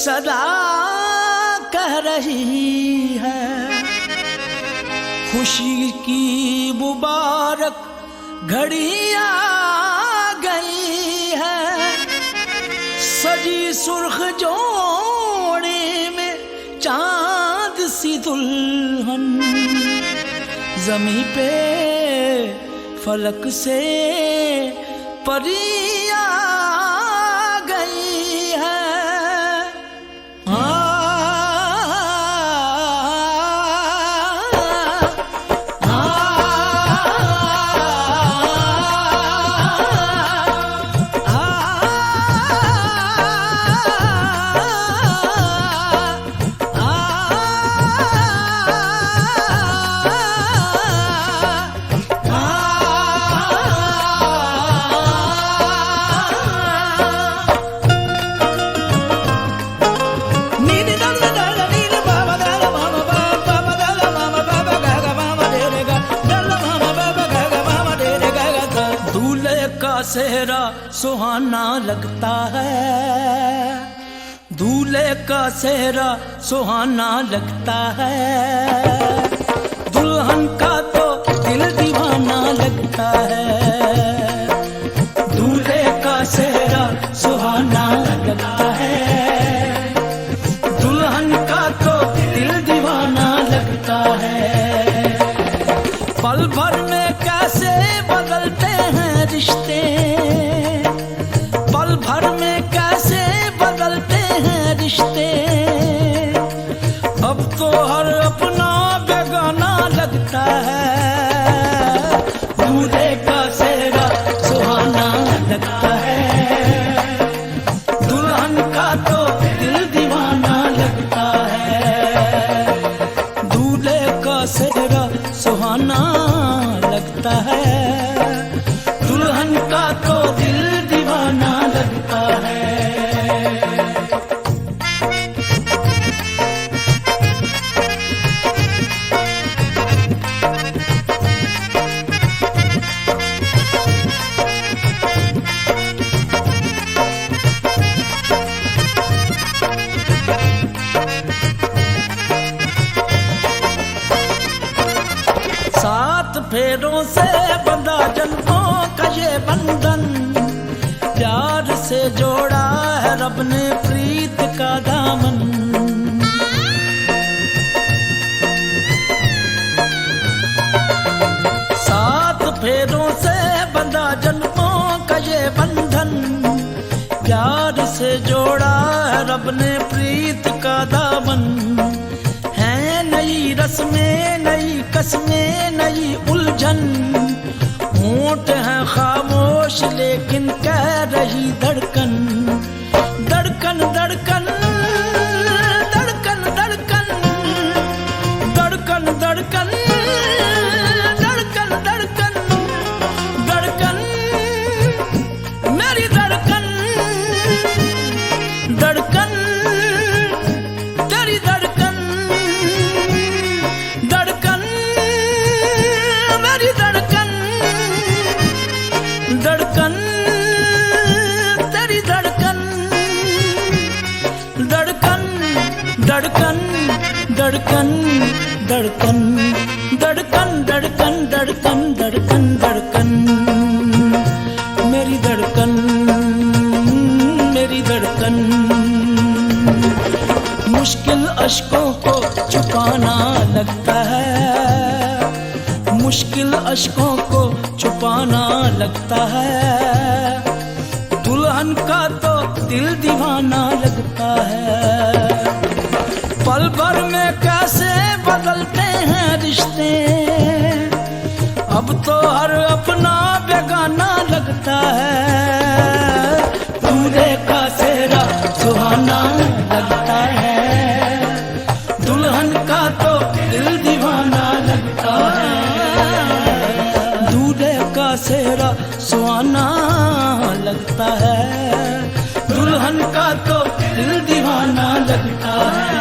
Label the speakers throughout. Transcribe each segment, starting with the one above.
Speaker 1: सदा कह रही है खुशी की मुबारक घड़ी आ गई है। सजी सुर्ख जोड़े में चांद सी दुल्हन ज़मीं पे फलक से परी आ गई है। सेहरा सुहाना लगता है, दूल्हे का सेहरा सुहाना लगता है। दुल्हन का तो दिल दीवाना लगता है। दूल्हे का सेहरा सुहाना लगता है, दुल्हन का तो दिल दीवाना लगता है। पल भर में कैसे बदलते हैं रिश्ते, पल भर में कैसे बदलते हैं रिश्ते। अब तो हर अपना बेगाना लगता है। दूल्हे का सेहरा सुहाना लगता है, दुल्हन का तो दिल दीवाना लगता है। दूल्हे का सेहरा सुहाना लगता है, दुल्हन का तो दिल दीवाना लगता है। सात फेरों से बंधा जन्मों का ये बंधन, प्यार से जोड़ा है रब ने प्रीत का दामन। सात फेरों से बंधा जन्मों का ये बंधन, प्यार से जोड़ा है रब ने प्रीत का दामन। है नई रस्में नई कसमें नई उलझन, होंठ है खामोश लेकिन कह रही धड़कन। धड़कन धड़कन धड़कन धड़कन धड़कन धड़कन धड़कन धड़कन धड़कन मेरी धड़कन। धड़कन तेरी धड़कन, धड़कन मेरी धड़कन। धड़कन तेरी धड़कन, धड़कन धड़कन धड़कन धड़कन धड़कन धड़कन धड़कन धड़कन धड़कन मेरी धड़कन मेरी धड़कन। मुश्किल अश्कों को छुपाना लगता है, मुश्किल अश्कों को छुपाना लगता है। दुल्हन का तो दिल दीवाना लगता है। पल भर में कैसे बदलते हैं रिश्ते, अब तो हर अपना बेगाना लगता है। दूल्हे का सेहरा सुहाना लगता है, दुल्हन का तो दिल दीवाना लगता है। दूल्हे का सेहरा सुहाना लगता है, दुल्हन का तो दिल दीवाना लगता है।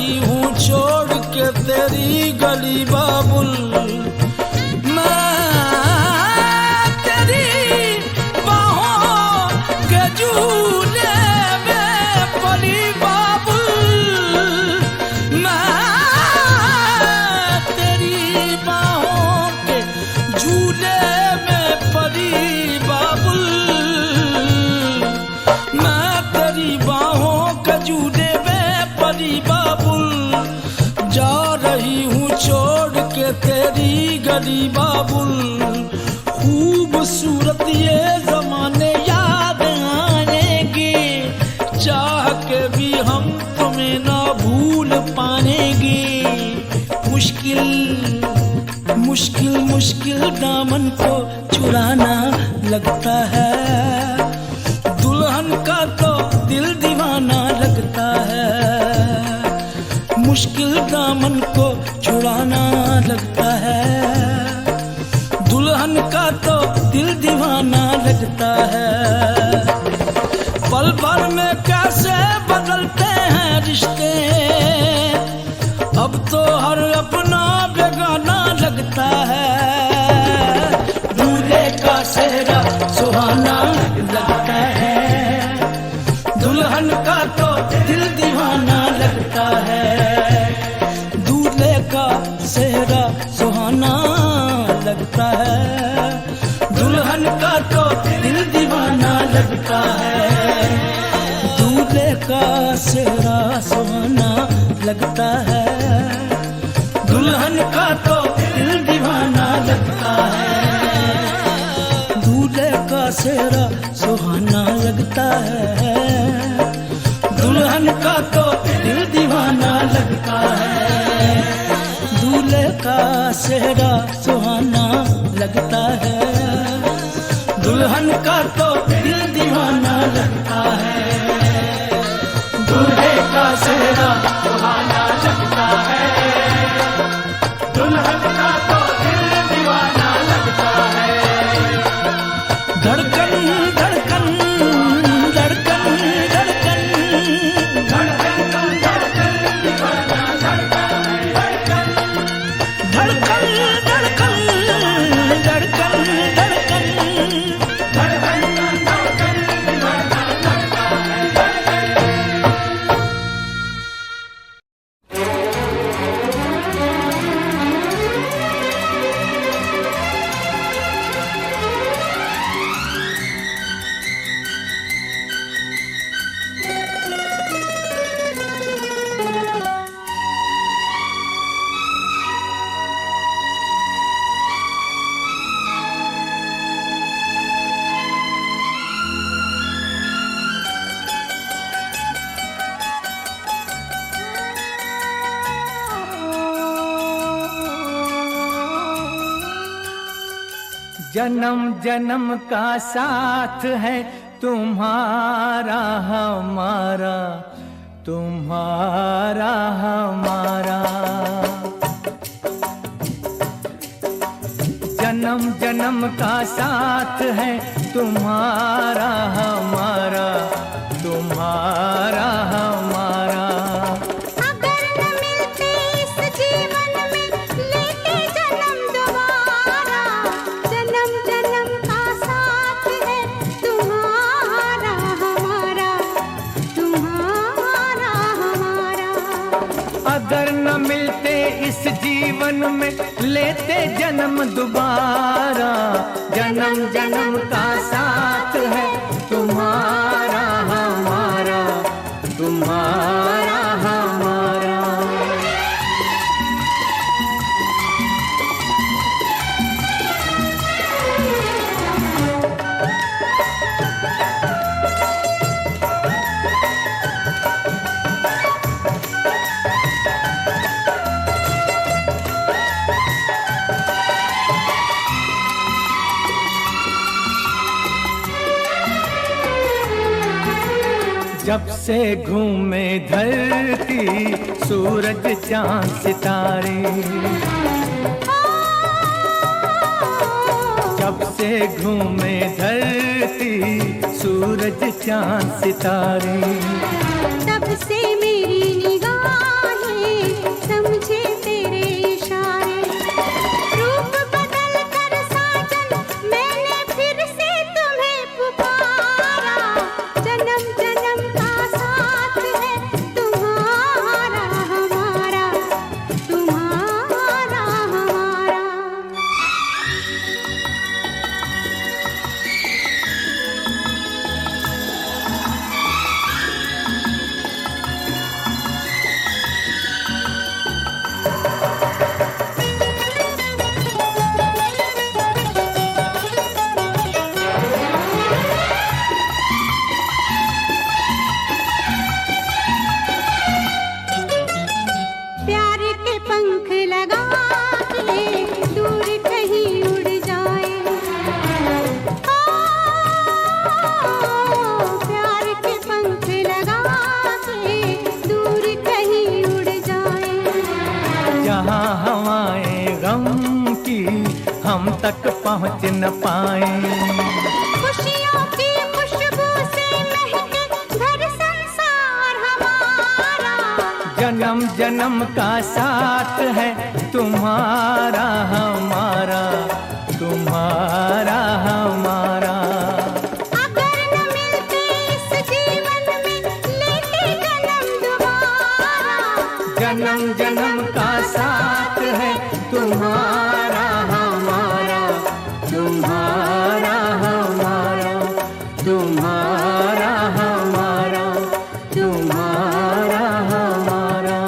Speaker 1: रही हूँ छोड़ के तेरी गली बाबुल। मैं तेरी बाहों के झूले में पली बाबुल। मैं तेरी बाहों के झूले में पली बाबुल। मैं तेरी बाहों के झूले में पली बाबुल। जा रही हूँ छोड़ के तेरी गली बाबुल। खूबसूरत ये जमाने याद आएंगे, चाह के भी हम तुम्हें ना भूल पाएंगे। मुश्किल मुश्किल मुश्किल दामन को छुड़ाना लगता है, दुल्हन का तो दिल दीवाना लगता है। मुश्किल दामन को छुड़ाना लगता है, दुल्हन का तो दिल दीवाना लगता है। पल भर में कैसे बदलते हैं रिश्ते, अब तो हर अपना बेगाना लगता है। दूल्हे का सेहरा सुहाना लगता है, दुल्हन का तो दिल दीवाना लगता है। दूल्हे का सेहरा सुहाना लगता है, दुल्हन का तो दिल दीवाना लगता है। दूल्हे का सेहरा सुहाना लगता है, दुल्हन का तो दिल दीवाना लगता है। दूल्हे का सेहरा सुहाना लगता है, दुल्हन का तो दिल दीवाना लगता है। दूल्हे का सेहरा सुहाना लगता है, दुल्हन का तो दिल दीवाना लगता है। दूल्हे का सेहरा सुहाना लगता है, दुल्हन का तो दिल दीवाना लगता है। धड़कन धड़कन धड़कन धड़कन धड़कन धड़कन दीवाना लगता है। धड़कन धड़कन धड़कन धड़कन धड़कन धड़कन दीवाना लगता है।
Speaker 2: जन्म जन्म का साथ है तुम्हारा हमारा, तुम्हारा हमारा। जन्म जन्म का साथ है तुम्हारा हमारा, तुम्हारा हमारा। अगर न मिलते इस जीवन में लेते जन्म दोबारा, जन्म जन्म का साथ है तुम्हारा हमारा, तुम्हारा हमारा। जब से घूमे धरती सूरज चांद सितारे, जब से घूमे धरती सूरज चांद सितारे,
Speaker 3: तब से मेरी निगाहें
Speaker 2: जहाँ हवाएं गम की हम तक पहुँच न पाए।
Speaker 3: खुशियों की खुशबू से महके घर संसार हमारा।
Speaker 2: जन्म जन्म का साथ है तुम्हारा हमारा, तुम्हारा हमारा।
Speaker 3: अगर न मिलते इस जीवन में लेते जन्म दोबारा।
Speaker 2: जन्म जन्म का साथ है तुम्हारा हमारा, तुम्हारा हमारा, तुम्हारा हमारा, तुम्हारा हमारा।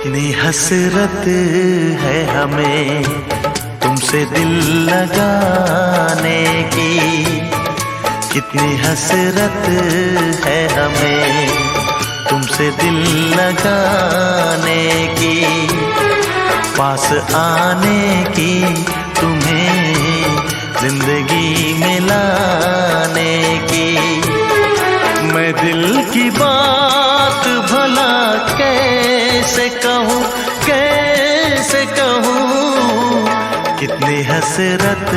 Speaker 2: कितनी हसरत है हमें तुमसे दिल लगाने की, कितनी हसरत है हमें तुमसे दिल लगाने की, पास आने की, तुम्हें जिंदगी में लाने की। मैं दिल की बात भला कैसे कहूँ, कैसे कहूँ, कितनी हसरत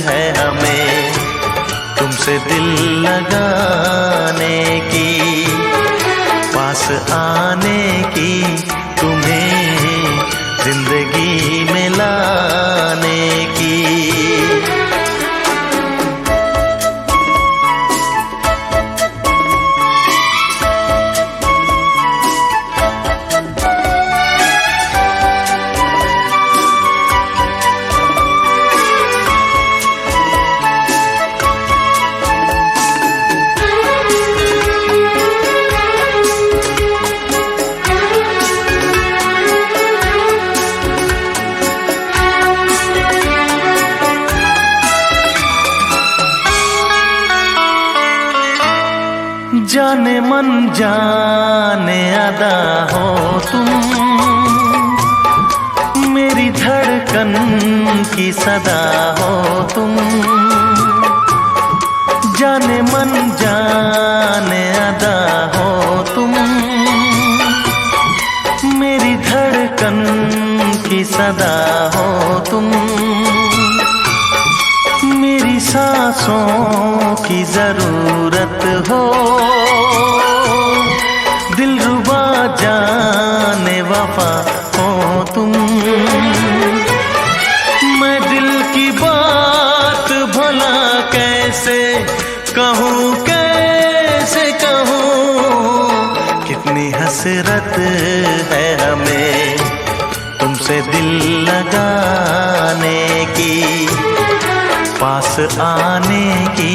Speaker 2: है हमें तुमसे दिल लगाने की, पास आने की, तुम्हें जिंदगी में लाने की। जाने मन जाने अदा हो तुम, मेरी धड़कन की सदा हो तुम। जाने मन जाने अदा हो तुम, मेरी धड़कन की सदा हो तुम। मेरी सांसों की जरूरत हो, दिलरुबा जाने वफा हो तुम। मैं दिल की बात भला कैसे कहूँ, कैसे कहूँ, कितनी हसरत है हमें तुमसे दिल लगाने की, पास आने की,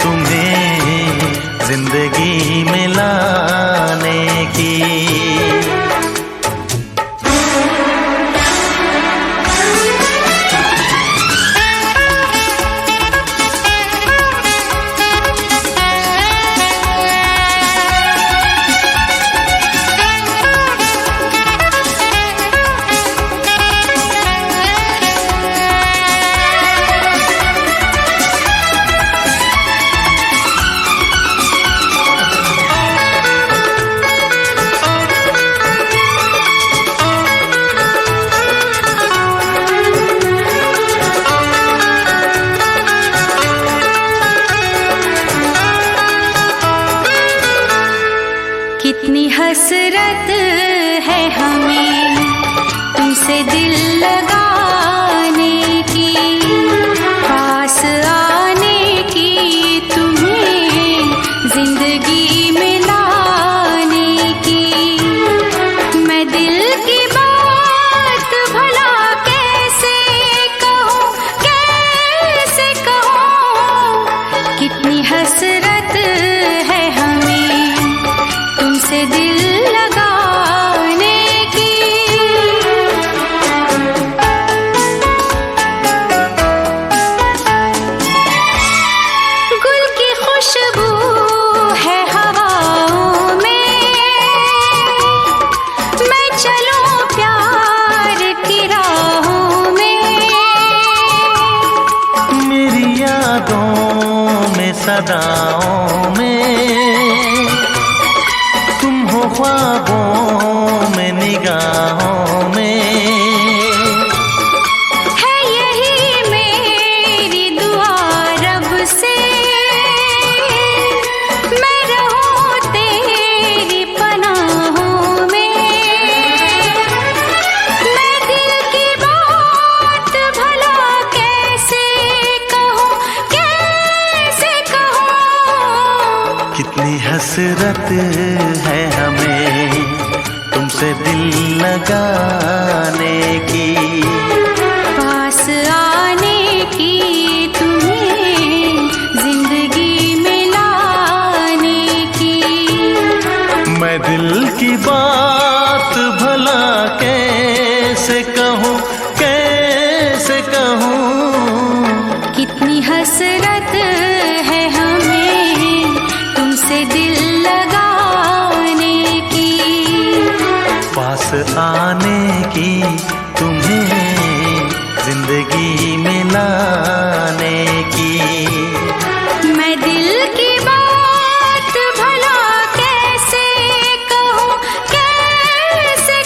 Speaker 2: तुम्हें जिंदगी में लाने की।
Speaker 3: कितनी हसरत है हमें तुमसे दिल लगाने की, पास आने की, तुम्हें जिंदगी में लाने की। मैं दिल की बात भला कैसे कहूँ, कैसे कहूँ, कितनी हसरत है हमें तुमसे दिल लगाने की। गुल की खुशबू है हवाओं में, मैं चलूं प्यार की राहों में।
Speaker 2: मेरी यादों में सदाओं में, तुम हो ख्वाबों में निगाहों में।
Speaker 3: है यही मेरी दुआ रब से, मैं रहूं तेरी पनाहों में। मैं दिल की बात भला कैसे कहूँ, कैसे कहूँ,
Speaker 2: कितनी हसरत है हमें तुमसे दिल लगाने की,
Speaker 3: पास आने की, तुम्हें जिंदगी में लाने की।
Speaker 2: मैं दिल की बात भला कैसे कहूँ, कैसे कहूँ।
Speaker 3: कितनी हसरत है हमें तुमसे दिल लगाने की,
Speaker 2: पास आने की, तुम्हें जिंदगी में लाने की।
Speaker 3: मैं दिल की बात भला कैसे कहूँ, कैसे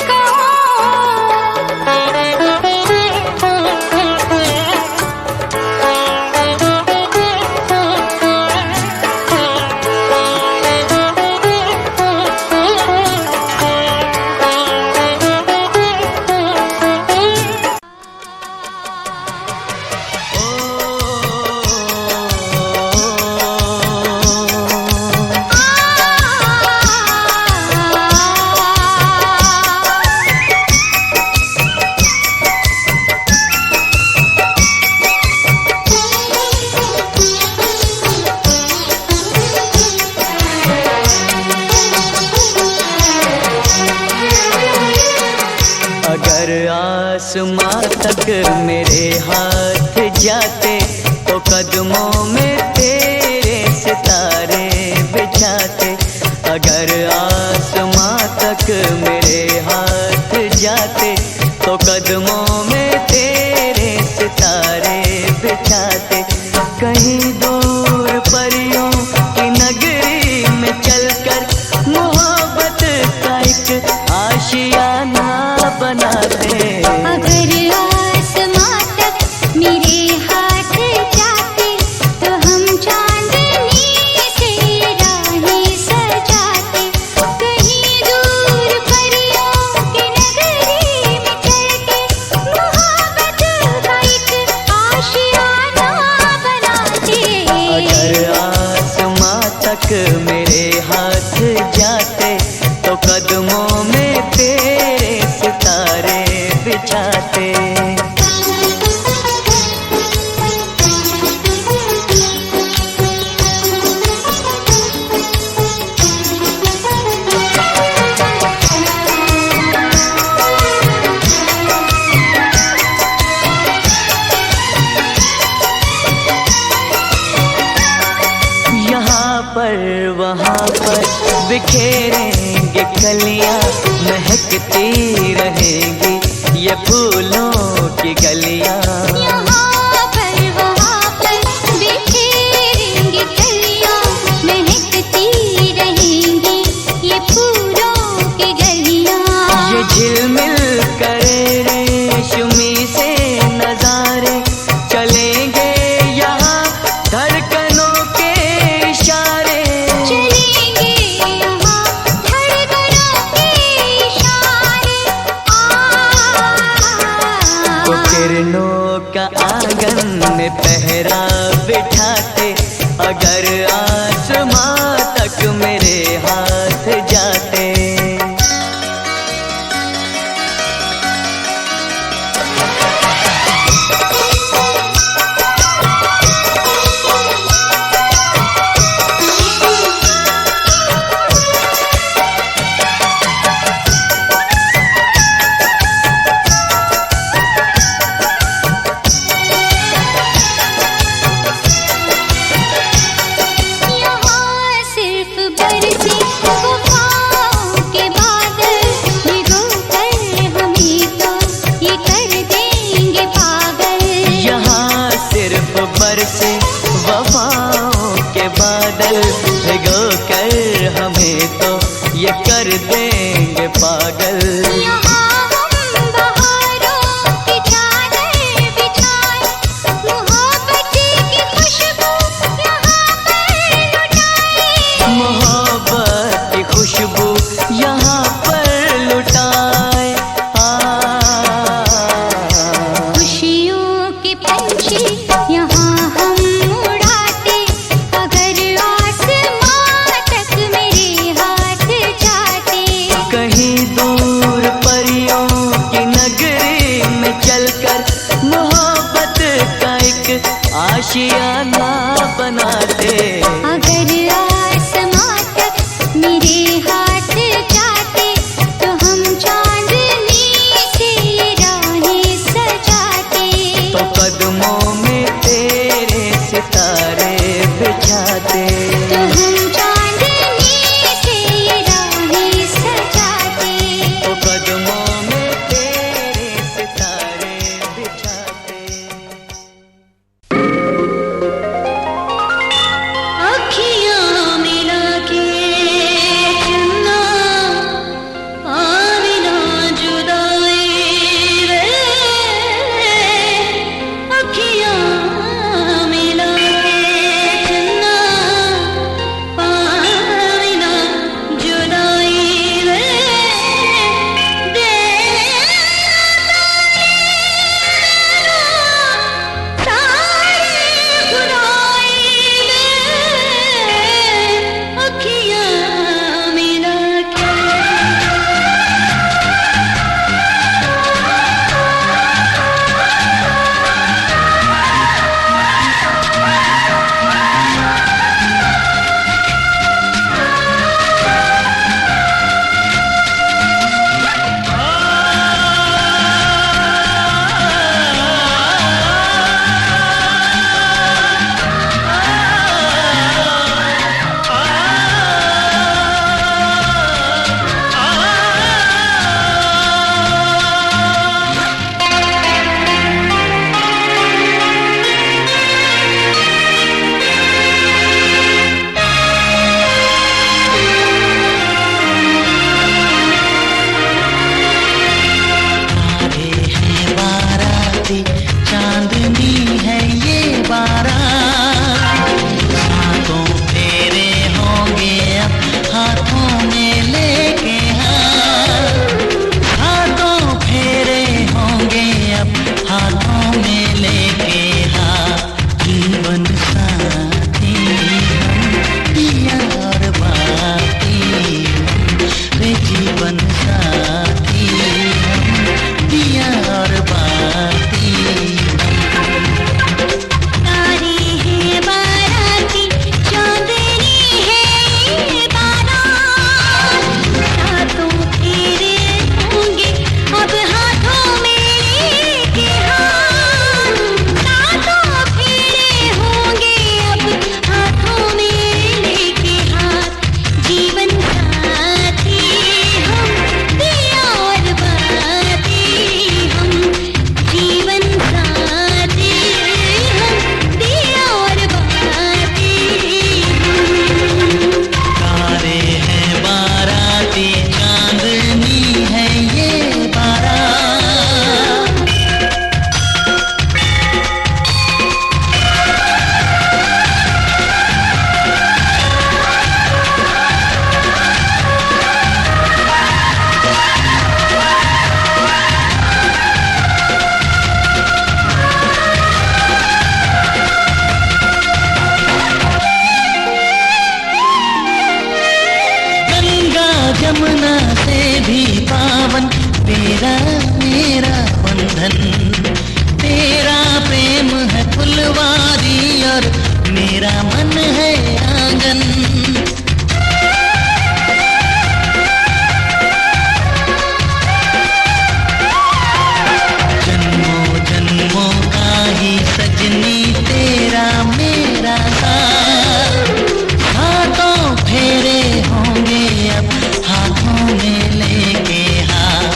Speaker 4: अगर आसमां तक मेरे हाथ जाते तो कदमों में तेरे सितारे बिछाते। अगर आसमां तक मेरे हाथ जाते तो कदमों में तेरे सितारे बिछाते। कहीं दूर परियों की नगरी में चलकर मोहब्बत का एक आशियाना बनाते।
Speaker 3: अगर आसमां तक मेरे हाथ जाते तो हम चांदनी से राहें सजाते। कहीं दूर परियों की नगरी में चलके मोहब्बत का एक आशियाना बनाते।
Speaker 4: अगर आसमां तक मेरे हाथ जाते तो कदमों में तेरे सितारे बिछाते। यहाँ पर वहाँ पर बिखेरेंगे कलियाँ, महकती रहेंगी ये फूलों की गलियाँ।
Speaker 3: यहाँ पर वहाँ पर बिखेरेंगे कलियाँ, महकती रहेंगी ये फूलों की गलियाँ।
Speaker 4: ये झिलमिल करे रेशमी से नजारे चलेंगे यहाँ धड़कनों के इशारे।
Speaker 3: चलेंगे यहाँ धड़कनों के इशारे।
Speaker 4: वो किरणों का आंगन में पहरा बिठाते। अगर आसमां तक मेरे हाथ जाते।
Speaker 3: यहाँ सिर्फ बरसे वफाओं के बादल, भिगो कर हमें तो ये कर देंगे पागल।
Speaker 4: यहाँ सिर्फ बरसे वफाओं के बादल, भिगो कर हमें तो ये कर देंगे पागल।
Speaker 3: यहाँ हम बहारों की चादर बिछाए, मोहब्बत की खुशबू यहाँ पर लुटाए।
Speaker 4: मोहब्बत की खुशबू यहाँ पर लुटाए।
Speaker 3: खुशियों के पंछी यहाँ हम उड़ाते। अगर आसमां तक मेरे हाथ जाते।
Speaker 4: कहीं दूर जीवन साथी हम, दिया और बाती
Speaker 3: तारे हैं बाराती, चांदनी है ये बारात, रातों फेरे होंगे अब हाथों में लेके हाथ, रातों फेरे होंगे अब हाथों में लेके हाथ, जीवन साथी हम, दिया और बाती हम, जीवन साथी हम, दिया और बाती हम।
Speaker 4: तारे हैं बाराती, चांदनी है ये बारात। गंगा जमुना से भी पावन तेरा मेरा बंधन, तेरा प्रेम है फुलवारी और मेरा मन है आंगन। जन्मों जन्मों का ही सजनी तेरा मेरा साथ, हाथों फेरे होंगे अब हाथों में लेके हाथ,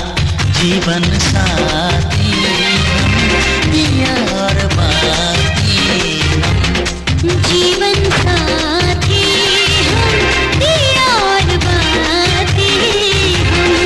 Speaker 4: जीवन साथी हम, दिया और बाती हम,
Speaker 3: जीवन साथी हम, दिया और बाती हम।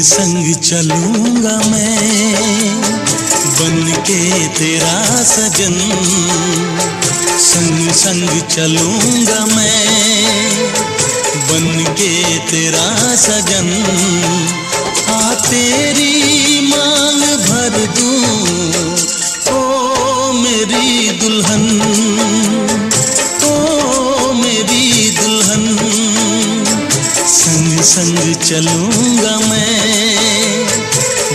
Speaker 1: संग चलूंगा मैं बन के तेरा सजन, संग संग चलूंगा मैं बन के तेरा सजन, आ तेरी मांग भर दूं ओ मेरी दुल्हन, ओ मेरी दुल्हन। संग संग चलूंगा मैं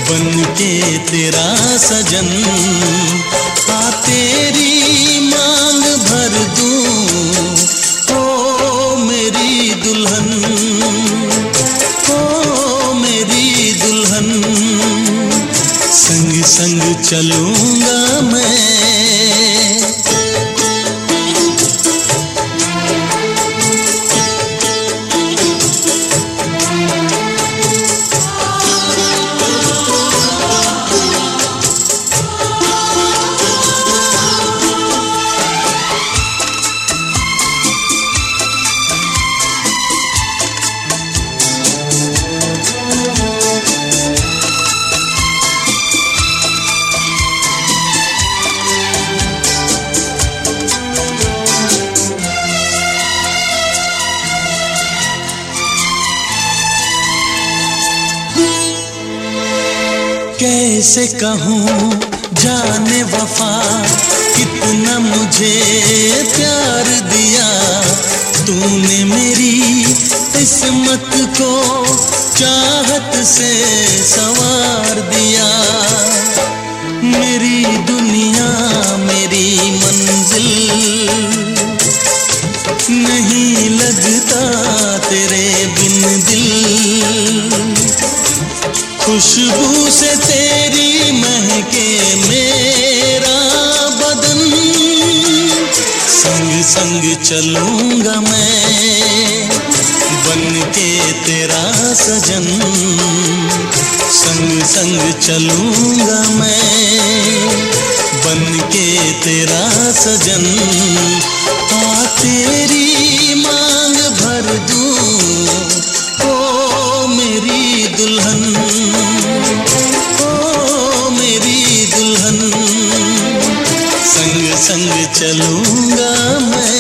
Speaker 1: बन के तेरा सजन, आ तेरी मांग भर दूं ओ मेरी दुल्हन, ओ मेरी दुल्हन। संग संग चलूंगा मैं।
Speaker 4: कैसे कहूँ जाने वफा कितना मुझे प्यार दिया तूने मेरी किस्मत को चाहत से संवार दिया। मेरी दुनिया मेरी मंजिल नहीं लगता तेरे बिन दिल। खुशबू से तेरी महके मेरा बदन संग संग चलूंगा मैं बन के तेरा सजन। संग संग चलूंगा मैं बन के तेरा सजन। आ तेरी मांग भर दूं ओ मेरी दुल्हन ओ मेरी दुल्हन। संग संग चलूंगा मैं।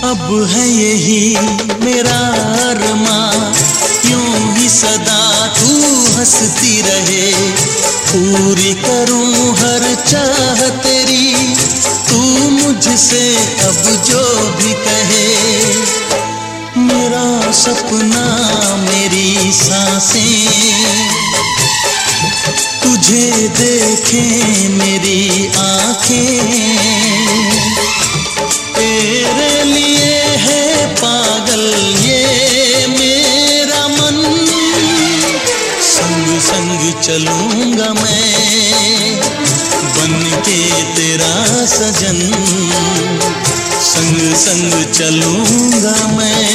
Speaker 4: अब है यही मेरा अरमां यूं ही सदा तू हंसती रहे। पूरी करूं हर चाह तेरी तू मुझसे अब जो भी कहे। मेरा सपना मेरी सांसें तुझे देखें मेरी आंखें। तेरे लिए है पागल ये मेरा मन। संग संग चलूंगा मैं बन के तेरा सजन। संग संग चलूंगा मैं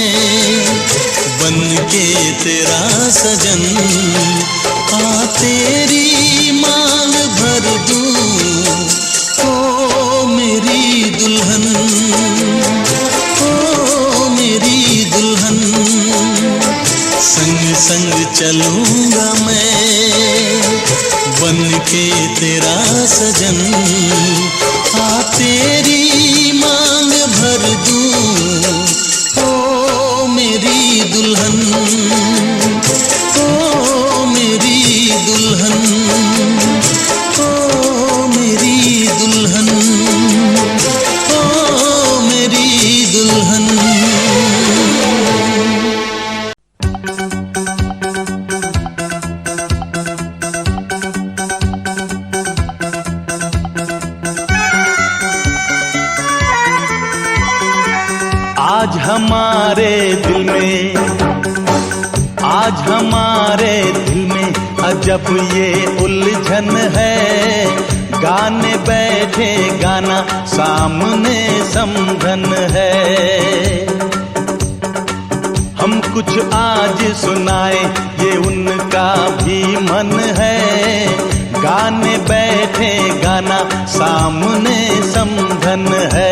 Speaker 4: बन के तेरा सजन। आ तेरी मांग भर दूं ओ मेरी दुल्हन ओ मेरी दुल्हन। संग संग चलूंगा मैं बन के तेरा सजन। आ तेरी मांग भर दूं ओ मेरी दुल्हन ओ मेरी दुल्हन ओ मेरी दुल्हन ओ मेरी दुल्हन।
Speaker 2: आज हमारे दिल में आज हमारे दिल में अजब ये उलझन है। गाने बैठे गाना सामने समझन है। हम कुछ आज सुनाए ये उनका भी मन है। गाने बैठे गाना सामने समझन है।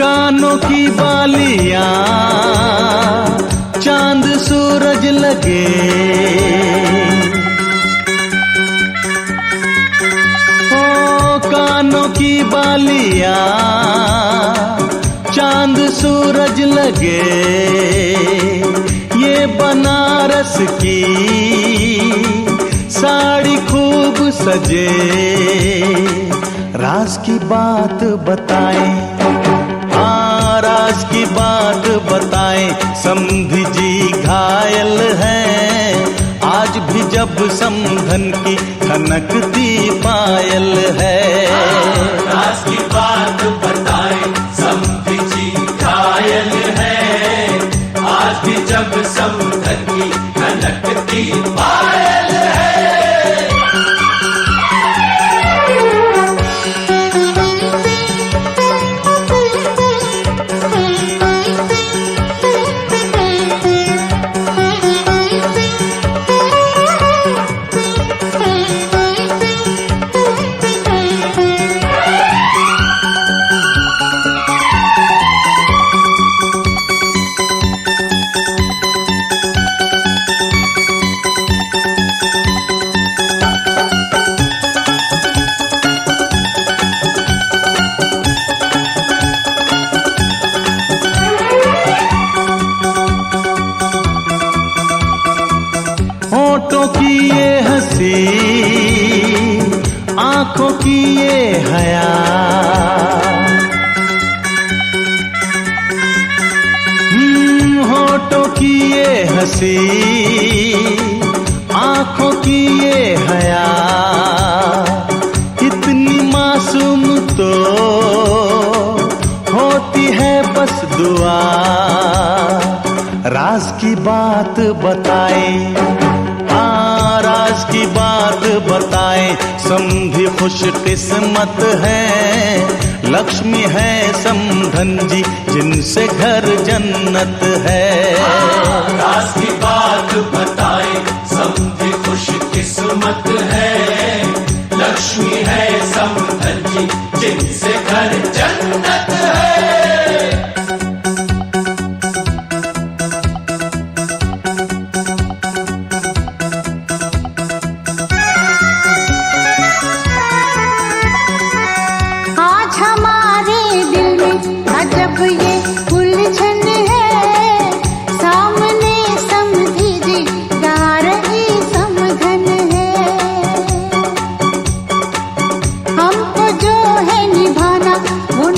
Speaker 2: कानों की बालियां चांद सूरज लगे। ओ कानों की बालियां चांद सूरज लगे। ये बनारस की साड़ी खूब सजे। राज की बात बताएं राज की बात बताएं। समधी जी घायल हैं आज
Speaker 4: आज भी जब समधन की खनकती पायल है।
Speaker 5: राज की बात बताए समधी जी घायल है, आज भी जब समधन की खनकती पायल है।
Speaker 4: होठों की ये हंसी, आंखों की ये हया, होठों की ये हंसी, आंखों की ये हया, इतनी मासूम तो होती है बस दुआ। राज की बात बताए, राज की बात बताए, समधी खुश किस्मत है, लक्ष्मी है समधन जी जिनसे घर जन्नत है।
Speaker 5: राज की बात बताए समधी खुश किस्मत है, लक्ष्मी है समधन जी जिनसे घर जन्नत है।
Speaker 3: आज हमारे दिल में अजब ये उलझन है, सामने समधी जी गा रही समधन है। हमको जो है निभाना वो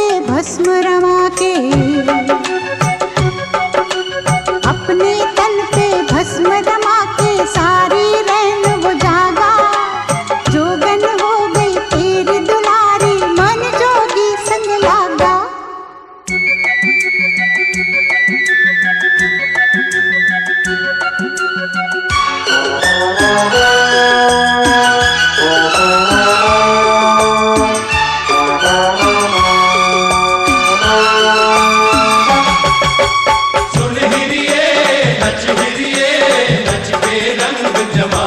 Speaker 3: पे भस्म रमा के, अपने तन पे भस्म रमा के सारी रैन वो जागा। जोगन हो गई तेरी दुलारी, मन जोगी संग लागा।
Speaker 5: सुन हिरिये नच हिरिये नच के रंग जमा,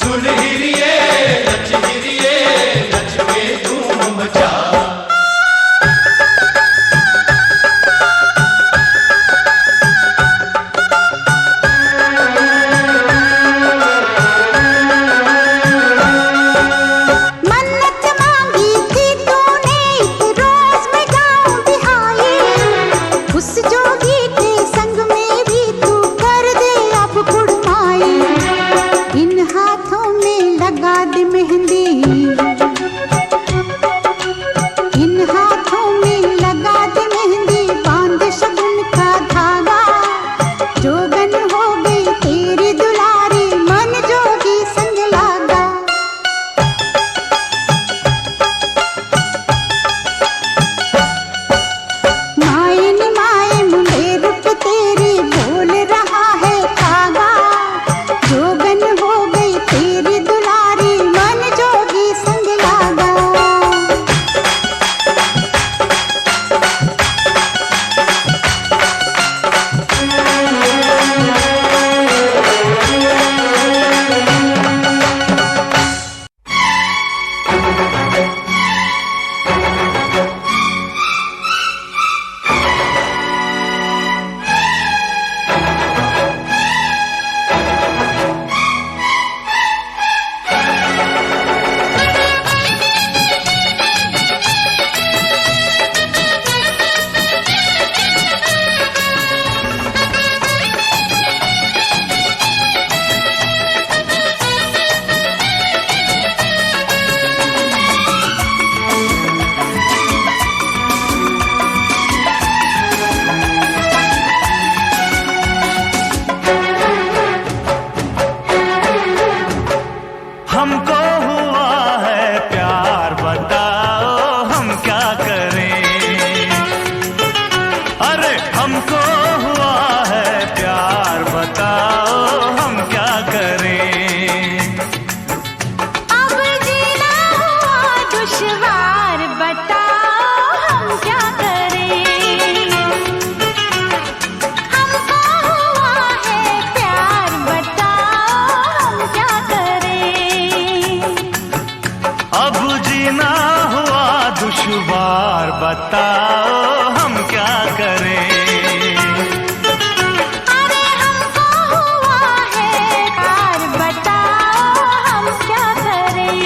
Speaker 5: सुन हिरिये नच के धूम मचा।
Speaker 3: मन्नत मांगी थी तूने एक रोज मैं गाऊं बिहाई, उस जोगी के संग में भी तू कर दे अब कुड़माई। इन हाथों में लगा दे मेहंदी, इन हाथों में लगा दे मेहंदी, बांध शगुन का धागा। जोगन हो गई तेरी दुलारी, मन जोगी संग लागा। माए नी माए मुंडे रूप तेरी बोल रहा है कागा। जोगन हो गई तेरी दुलारी, मन जोगी संग लागा।
Speaker 2: हमको हुआ है प्यार, बताओ हम क्या करें। अरे हमको हुआ है प्यार, बताओ हम क्या करें।
Speaker 3: अब जीना हुआ दुश्वार, बताओ हम क्या करें। हमको हुआ है प्यार, बताओ हम क्या करें।
Speaker 2: अब जीना हुआ दुश्वार, बताओ हम क्या करें।
Speaker 3: अरे हमको हुआ है प्यार, बताओ हम क्या करें।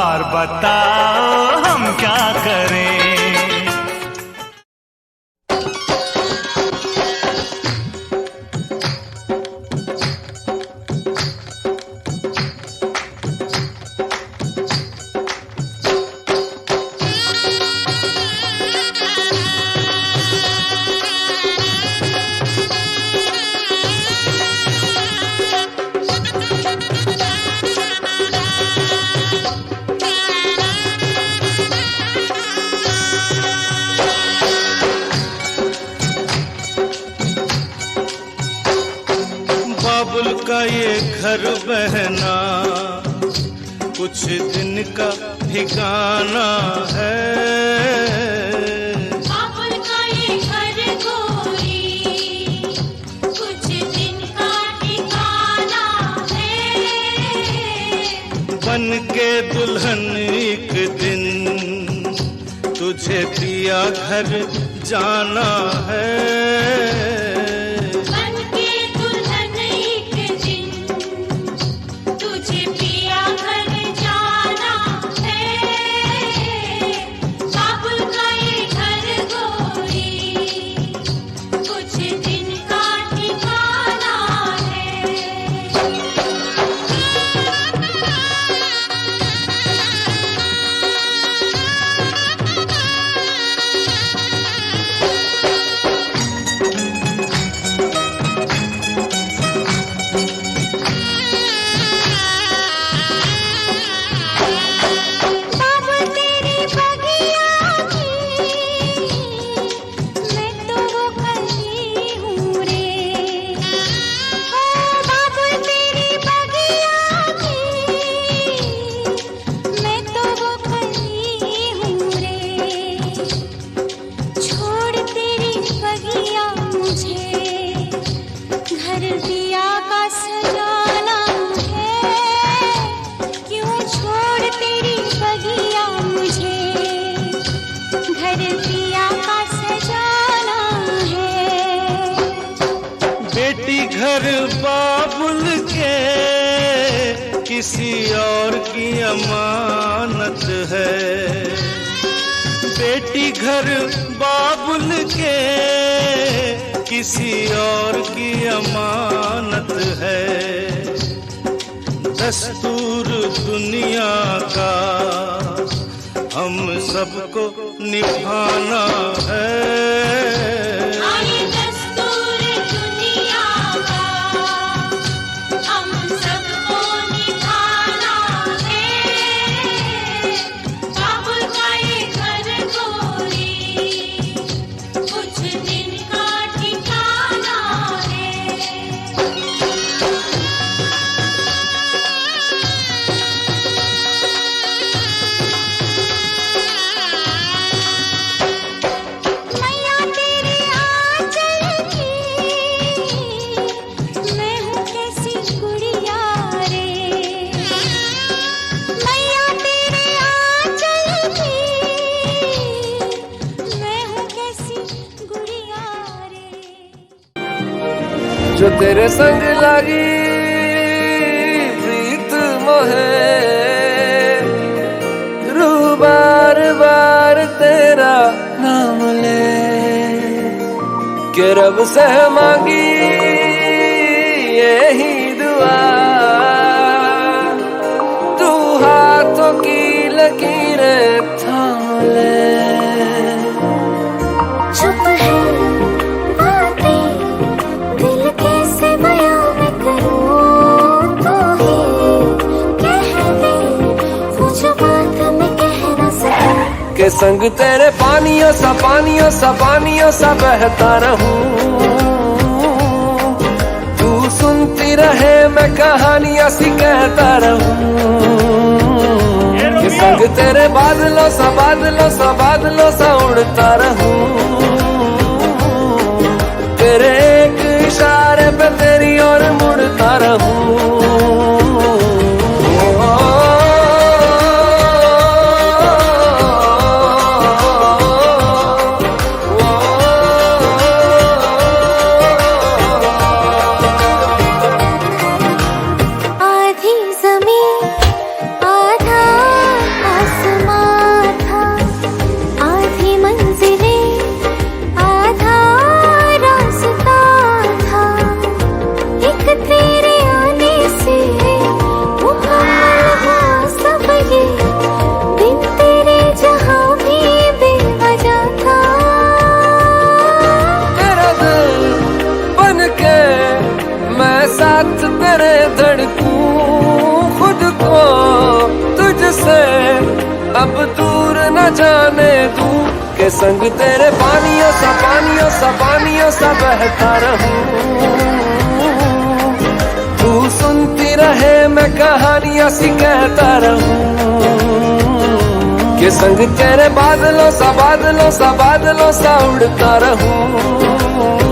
Speaker 2: और बताओ हम क्या करें।
Speaker 4: बाबुल का ये घर बहना कुछ दिन का ठिकाना है।
Speaker 3: बाबुल का ये घर गोरी कुछ दिन का ठिकाना है।
Speaker 4: बन के दुल्हन एक दिन तुझे पिया घर जाना है। घर बाबुल के किसी और की अमानत है। बेटी घर बाबुल के किसी और की अमानत है। दस्तूर दुनिया का हम सबको निभाना है।
Speaker 6: जो तेरे संग लगी प्रीत मोहे, रूह बार बार तेरा नाम ले के रब से मांगी यही दुआ। तू हाथों की लकीरें थाम ले।
Speaker 3: चुप है
Speaker 6: के संग तेरे पानियों सा बहता रहूं। तू सुनती रहे मैं कहानियां सी कहता रहूं। के संग तेरे बादलों सा उड़ता रहूं। तेरे एक इशारे पे तेरी ओर मुड़ता रहूं। अब दूर न जाने दूं, के संग तेरे पानियों सा बहता रहूं। तू सुनती रहे मैं कहानियां सी कहता रहूं, के संग तेरे बादलों सा उड़ता रहूं।